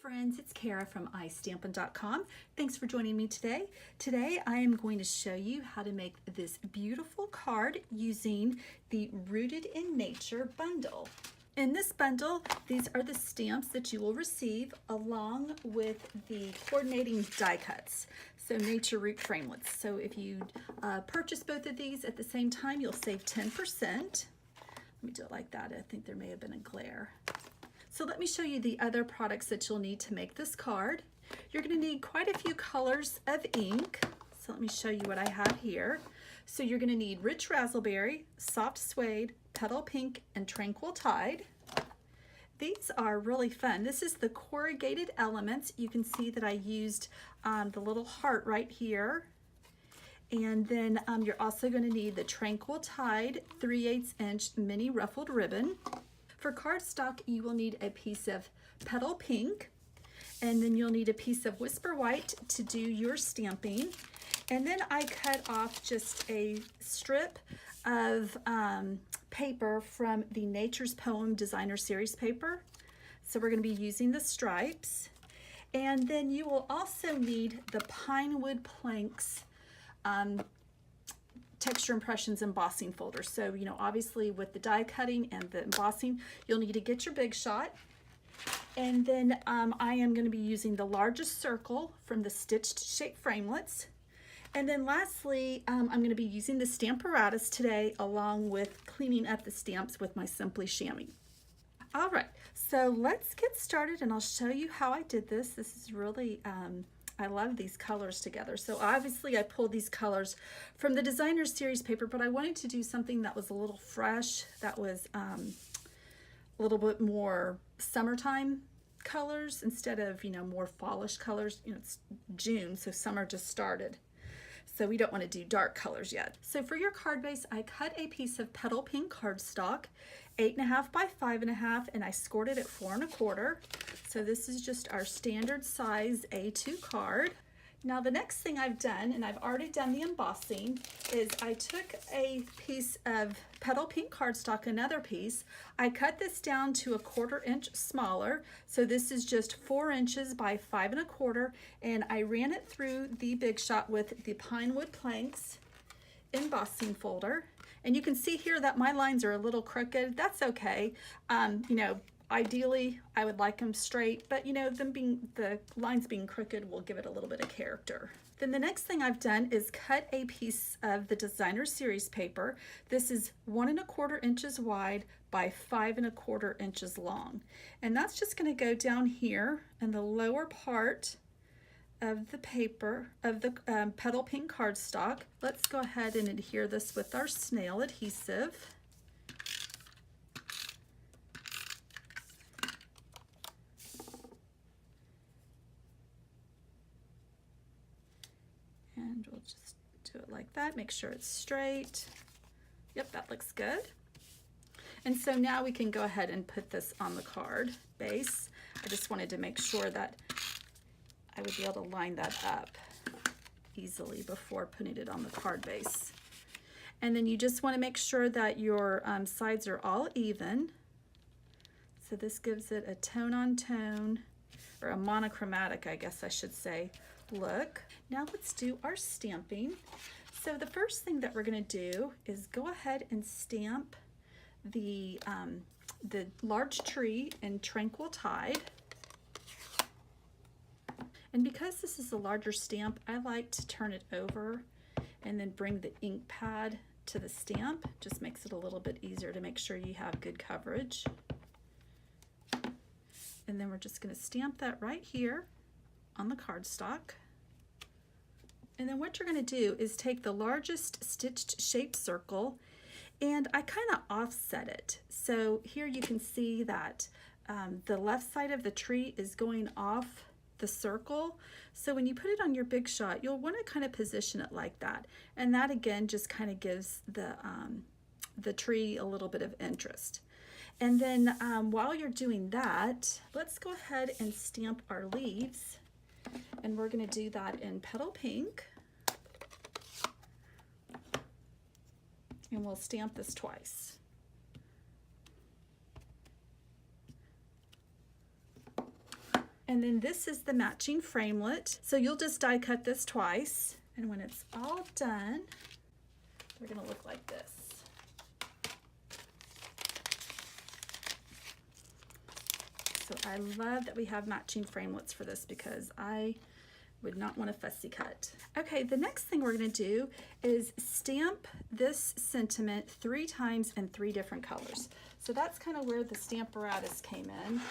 friends, it's Kara from iStampin.com. Thanks for joining me today. Today I am going to show you how to make this beautiful card using the Rooted in Nature bundle. In this bundle, these are the stamps that you will receive along with the coordinating die cuts. So Nature Root Framelits. So if you purchase both of these at the same time, you'll save 10%. Let me do it like that. I think there may have been a glare. So let me show you the other products that you'll need to make this card. You're going to need quite a few colors of ink. So let me show you what I have here. So you're going to need Rich Razzleberry, Soft Suede, Petal Pink, and Tranquil Tide. These are really fun. This is the Corrugated Elements. You can see that I used the little heart right here. And then you're also going to need the Tranquil Tide 3/8 inch mini ruffled ribbon. For cardstock, you will need a piece of Petal Pink, and then you'll need a piece of Whisper White to do your stamping. And then I cut off just a strip of paper from the Nature's Poem Designer Series paper. So we're going to be using the stripes. And then you will also need the Pinewood Planks Texture Impressions embossing folder. So, you know, obviously with the die cutting and the embossing, you'll need to get your big shot. And then I am going to be using the largest circle from the Stitched Shape Framelits. And then lastly, I'm going to be using the Stamparatus today, along with cleaning up the stamps with my Simply Shammy. All right, so let's get started and I'll show you how I did this. This is really, I love these colors together. So obviously I pulled these colors from the Designer Series paper, but I wanted to do something that was a little fresh, that was a little bit more summertime colors instead of, you know, more fallish colors. You know, it's June, so summer just started. So we don't want to do dark colors yet. So for your card base, I cut a piece of Petal Pink cardstock, 8.5 by 5.5, and I scored it at 4 1/4. So this is just our standard size A2 card. Now the next thing I've done, and I've already done the embossing, is I took a piece of Petal Pink cardstock, another piece. I cut this down to 1/4 inch smaller. So this is just 4 inches by 5 1/4, and I ran it through the Big Shot with the Pinewood Planks embossing folder. And you can see here that my lines are a little crooked. That's okay. You know, ideally, I would like them straight, but you know, the lines being crooked will give it a little bit of character. Then the next thing I've done is cut a piece of the Designer Series paper. This is 1 1/4 inches wide by 5 1/4 inches long. And that's just going to go down here in the lower part of the paper, of the Petal Pink cardstock. Let's go ahead and adhere this with our snail adhesive. And we'll just do it like that, make sure it's straight. Yep, that looks good. And so now we can go ahead and put this on the card base. I just wanted to make sure that I would be able to line that up easily before putting it on the card base. And then you just want to make sure that your sides are all even. So this gives it a tone on tone, or a monochromatic, I guess I should say, look. Now let's do our stamping. So the first thing that we're going to do is go ahead and stamp the large tree in Tranquil Tide. And because this is a larger stamp, I like to turn it over and then bring the ink pad to the stamp. Just makes it a little bit easier to make sure you have good coverage. And then we're just going to stamp that right here on the cardstock. And then what you're going to do is take the largest stitched shape circle, and I kind of offset it. So here you can see that the left side of the tree is going off the circle. So when you put it on your Big Shot, you'll want to kind of position it like that. And that again just kind of gives the tree a little bit of interest. And then while you're doing that, let's go ahead and stamp our leaves. And we're going to do that in Petal Pink. And we'll stamp this twice. And then this is the matching framelit. So you'll just die cut this twice. And when it's all done, they're gonna look like this. So I love that we have matching framelits for this because I would not want a fussy cut. Okay, the next thing we're gonna do is stamp this sentiment 3 times in 3 different colors. So that's kind of where the Stamparatus came in.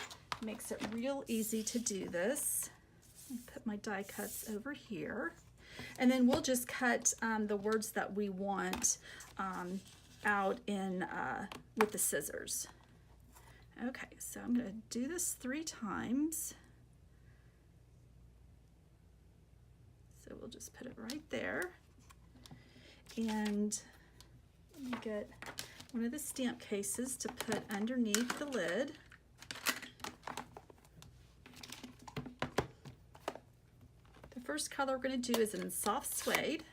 Makes it real easy to do this. I'll put my die cuts over here. And then we'll just cut the words that we want out in with the scissors. Okay, so I'm going to do this 3 times. So we'll just put it right there. And let me get one of the stamp cases to put underneath the lid. The first color we're going to do is in soft suede.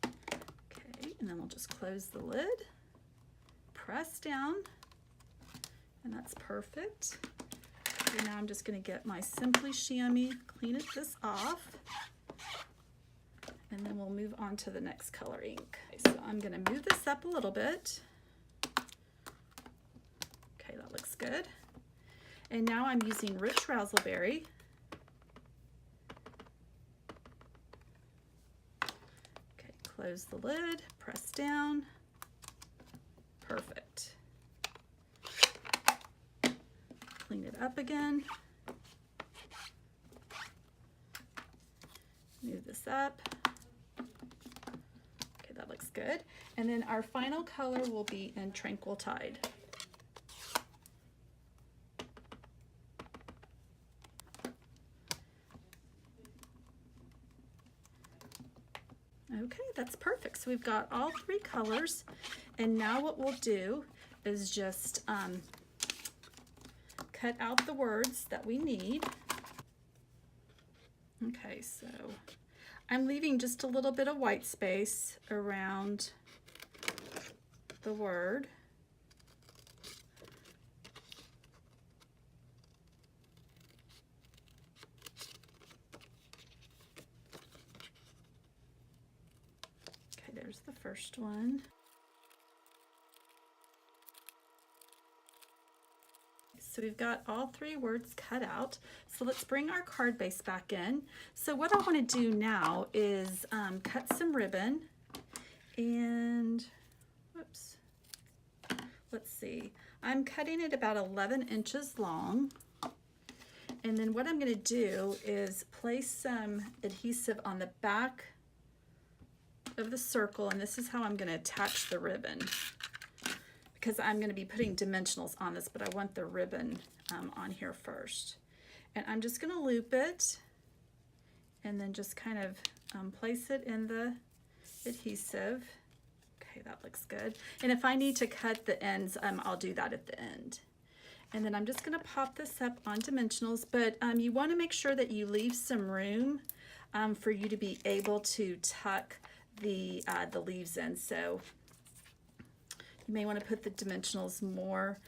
Okay, and then we'll just close the lid. Press down, and that's perfect. So now I'm just going to get my Simply Shammy, clean this off, and then we'll move on to the next color ink. Okay, so I'm going to move this up a little bit. Okay, that looks good. And now I'm using Rich Razzleberry. Okay, close the lid, press down. Perfect. Clean it up again. Move this up. Okay, that looks good. And then our final color will be in Tranquil Tide. Okay, that's perfect. So we've got all 3 colors, and now what we'll do is just cut out the words that we need. Okay, so I'm leaving just a little bit of white space around the word. There's the first one. So we've got all 3 words cut out. So let's bring our card base back in. So what I want to do now is cut some ribbon, and whoops, let's see, I'm cutting it about 11 inches long. And then what I'm going to do is place some adhesive on the back of the circle, and this is how I'm going to attach the ribbon, because I'm going to be putting dimensionals on this, but I want the ribbon on here first. And I'm just going to loop it and then just kind of place it in the adhesive. Okay, that looks good. And if I need to cut the ends, I'll do that at the end. And then I'm just going to pop this up on dimensionals, but you want to make sure that you leave some room for you to be able to tuck the leaves in. So you may want to put the dimensionals more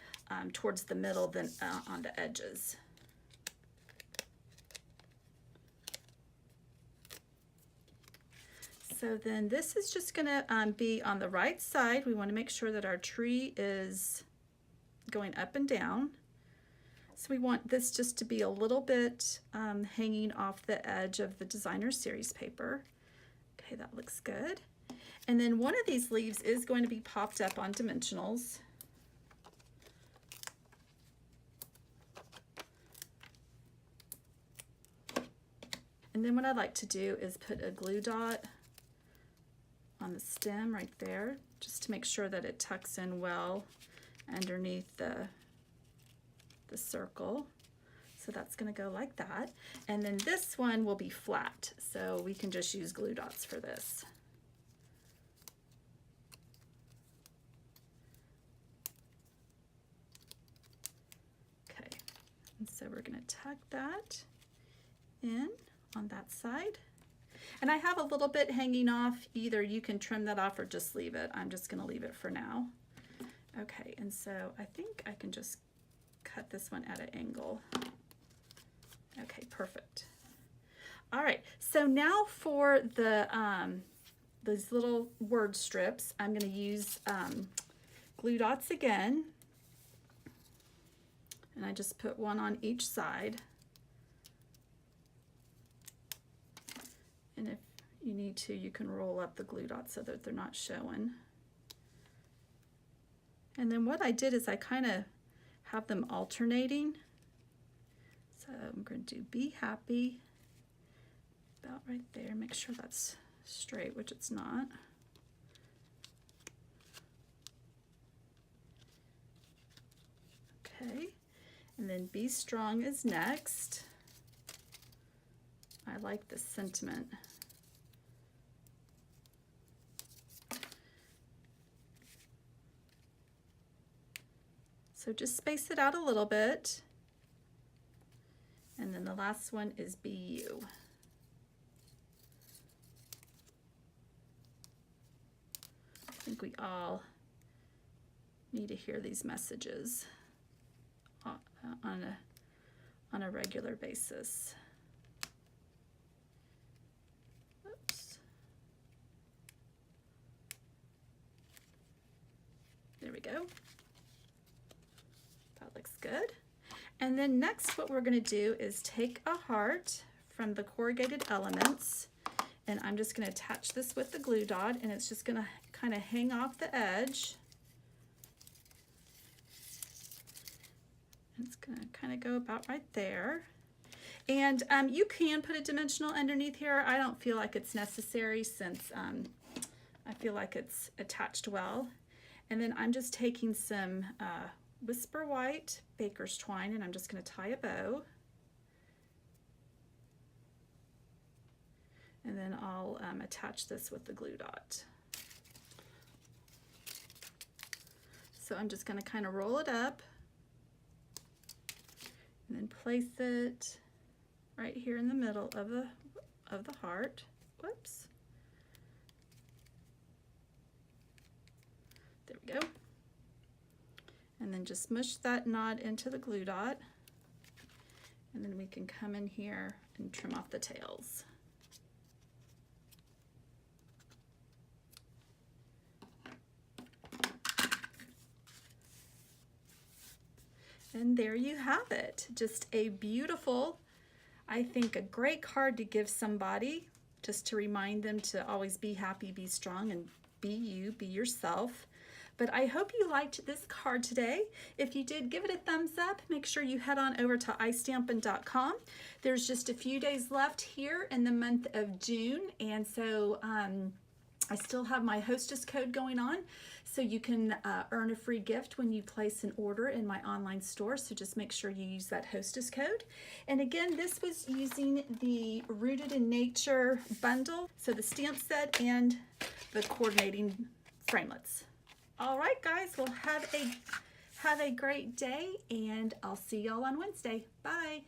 towards the middle than on the edges. So then this is just going to be on the right side. We want to make sure that our tree is going up and down. So we want this just to be a little bit hanging off the edge of the designer series paper. Okay, that looks good. And then one of these leaves is going to be popped up on dimensionals. And then what I'd like to do is put a glue dot on the stem right there, just to make sure that it tucks in well underneath the circle. So that's going to go like that. And then this one will be flat, so we can just use glue dots for this. Okay, and so we're going to tuck that in on that side. And I have a little bit hanging off. Either you can trim that off or just leave it. I'm just going to leave it for now. Okay, and so I think I can just cut this one at an angle. Okay, perfect. All right, so now for the those little word strips, I'm going to use glue dots again. And I just put one on each side. And if you need to, you can roll up the glue dots so that they're not showing. And then what I did is I kind of have them alternating. So I'm going to do Be Happy, about right there. Make sure that's straight, which it's not. Okay, and then Be Strong is next. I like this sentiment. So just space it out a little bit. And then the last one is Be You. I think we all need to hear these messages on a regular basis. Oops. There we go. That looks good. And then next what we're going to do is take a heart from the Corrugated Elements, and I'm just going to attach this with the glue dot, and it's just going to kind of hang off the edge. It's going to kind of go about right there. And you can put a dimensional underneath here. I don't feel like it's necessary since I feel like it's attached well. And then I'm just taking some Whisper White baker's twine, and I'm just going to tie a bow. And then I'll attach this with the glue dot. So I'm just going to kind of roll it up and then place it right here in the middle of the heart. Whoops. There we go. And then just mush that knot into the glue dot, and then we can come in here and trim off the tails. And there you have it. Just a beautiful, I think a great card to give somebody, just to remind them to always be happy, be strong, and be you, be yourself. But I hope you liked this card today. If you did, give it a thumbs up. Make sure you head on over to istampin.com. There's just a few days left here in the month of June, and so I still have my hostess code going on, so you can earn a free gift when you place an order in my online store. So just make sure you use that hostess code. And again, this was using the Rooted in Nature bundle, so the stamp set and the coordinating framelits. All right, guys, well, have a great day, and I'll see y'all on Wednesday. Bye.